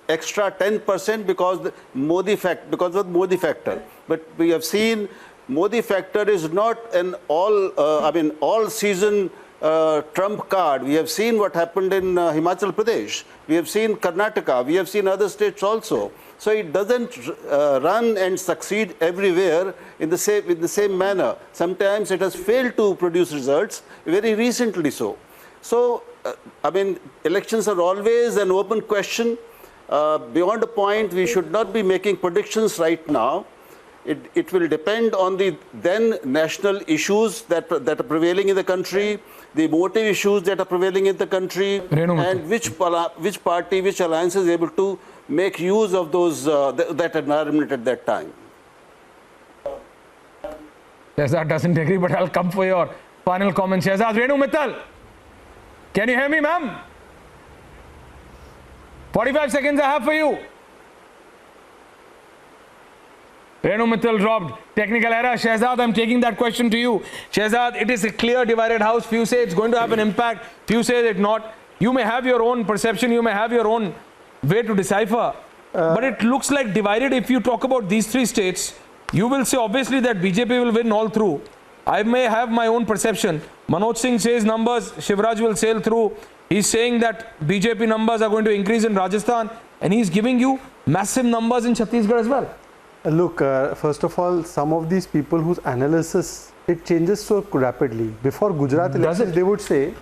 extra 10% because of Modi factor. But we have seen Modi factor is not an all season trump card. We have seen what happened in Himachal Pradesh. We have seen Karnataka. We have seen other states also. So it doesn't run and succeed everywhere in the same manner. Sometimes it has failed to produce results, very recently so. So, elections are always an open question. Beyond a point, we should not be making predictions right now. It will depend on the then national issues that are prevailing in the country, the emotive issues that are prevailing in the country, and which party, which alliance is able to make use of those that environment at that time. Shehzad doesn't agree, but I'll come for your final comment. Shehzad, Renu Mittal, can you hear me, ma'am? 45 seconds I have for you. Renu Mittal dropped. Technical error. Shehzad, I'm taking that question to you. Shehzad, it is a clear divided house. Few say it's going to have an impact. Few say it not. You may have your own perception. You may have your own way to decipher. But it looks like divided. If you talk about these three states, you will say obviously that BJP will win all through. I may have my own perception. Manoj Singh says numbers, Shivraj will sail through. He's saying that BJP numbers are going to increase in Rajasthan, and he's giving you massive numbers in Chhattisgarh as well. Look, first of all, some of these people whose analysis, it changes so rapidly. Before Gujarat elections, they would say,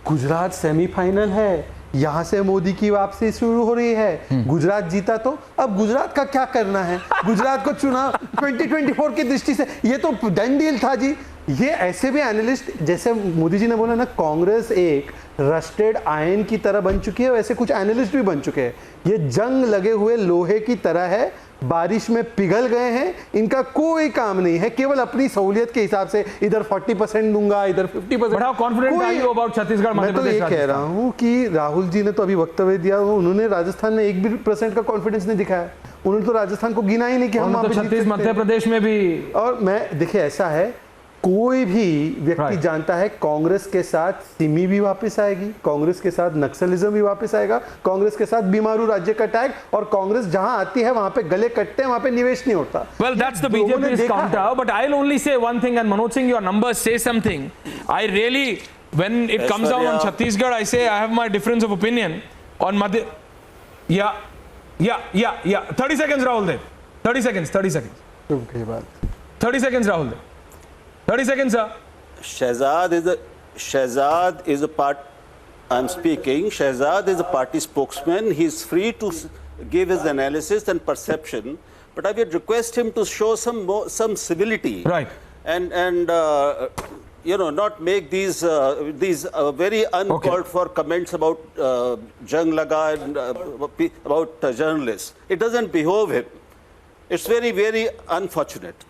Gujarat semi-final hai, यहाँ से मोदी की वापसी शुरू हो रही है, गुजरात जीता तो अब गुजरात का क्या करना है, गुजरात को चुनाव 2024 की दृष्टि से ये तो डन डील था जी। ये ऐसे भी एनालिस्ट, जैसे मोदी जी ने बोला ना, कांग्रेस एक रस्टेड आयन की तरह बन चुकी है, वैसे कुछ एनालिस्ट भी बन चुके हैं। ये जंग लगे हुए लोहे की तरह है, बारिश में पिघल गए हैं, इनका कोई काम नहीं है, केवल अपनी सहूलियत के हिसाब से इधर 40% दूंगा, इधर 50%। बड़ा confident are you about Chhattisgarh? मैं तो ये कह रहा हूँ कि राहुल जी ने तो अभी वक्तव्य दिया, उन्होंने राजस्थान में 1% का कॉन्फिडेंस नहीं दिखाया। उन्होंने तो राजस्थान को गिना ही नहीं कि हम वहां पे जीत सकते हैं। मध्य प्रदेश में भी। और मैं देखिए, ऐसा है, कोई भी व्यक्ति जानता है कांग्रेस के साथ सिमी भी वापस आएगी, कांग्रेस के साथ नक्सलिज्म भी वापस आएगा, कांग्रेस के साथ बीमारू राज्य का टैग, और कांग्रेस जहां आती है वहां पे गले कटते हैं, वहां पे निवेश नहीं होता। Well, that's the BJP's counter, but I'll only say one thing, and Manoj Singh, your numbers say something. I really, when it comes down on Chhattisgarh, I say I have my difference of opinion on Madhya. Yeah. 30 seconds, Rahul Dev. 30 seconds. 30 seconds, Rahul Dev. 30 seconds, sir. Shehzad is a part. I'm speaking. Shehzad is a party spokesman. He's free to give his analysis and perception, but I would request him to show some civility. Right. And not make these very uncalled for comments about jang laga and about journalists. It doesn't behove him. It's very, very unfortunate.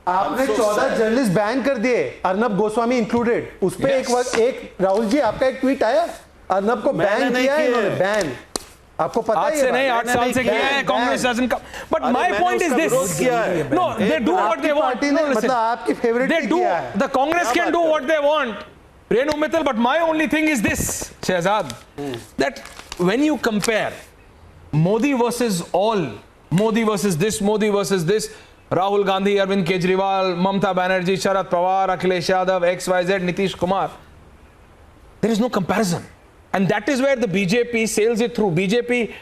आपने 14 journalist ban कर दिए, Arnab Goswami included. उस पे एक राहुल जी आपका एक tweet आया, अर्नब को बैन किया है इन्होंने, बैन। आपको पता है? आज से नहीं, 8 साल से किया है Congress doesn't come. But my point is this, no, they do what they want. मतलब आपकी favourite they do, the Congress can do what they want, Renu Mittal, but my only thing is this, Shehzad, that when you compare Modi versus all, Modi versus this, Modi versus this, Rahul Gandhi, Arvind Kejriwal, Mamata Banerjee, Sharad Pawar, Akhilesh Yadav, XYZ, Nitish Kumar, there is no comparison. And that is where the BJP sails it through. BJP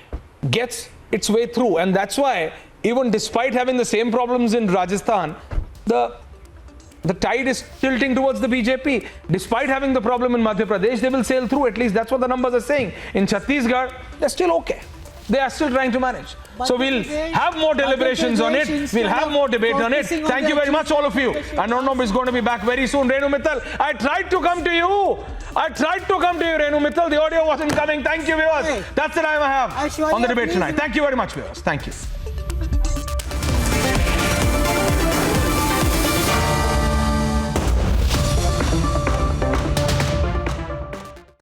gets its way through. And that's why, even despite having the same problems in Rajasthan, the tide is tilting towards the BJP. Despite having the problem in Madhya Pradesh, they will sail through. At least that's what the numbers are saying. In Chhattisgarh, they're still okay. They are still trying to manage. So we'll have more deliberations on it. We'll have more debate on it. Thank you very much, all of you. And Arnab is going to be back very soon. Renu Mittal, I tried to come to you. Renu Mittal. The audio wasn't coming. Thank you, viewers. That's the time I have on the debate tonight. Thank you very much, viewers. Thank you.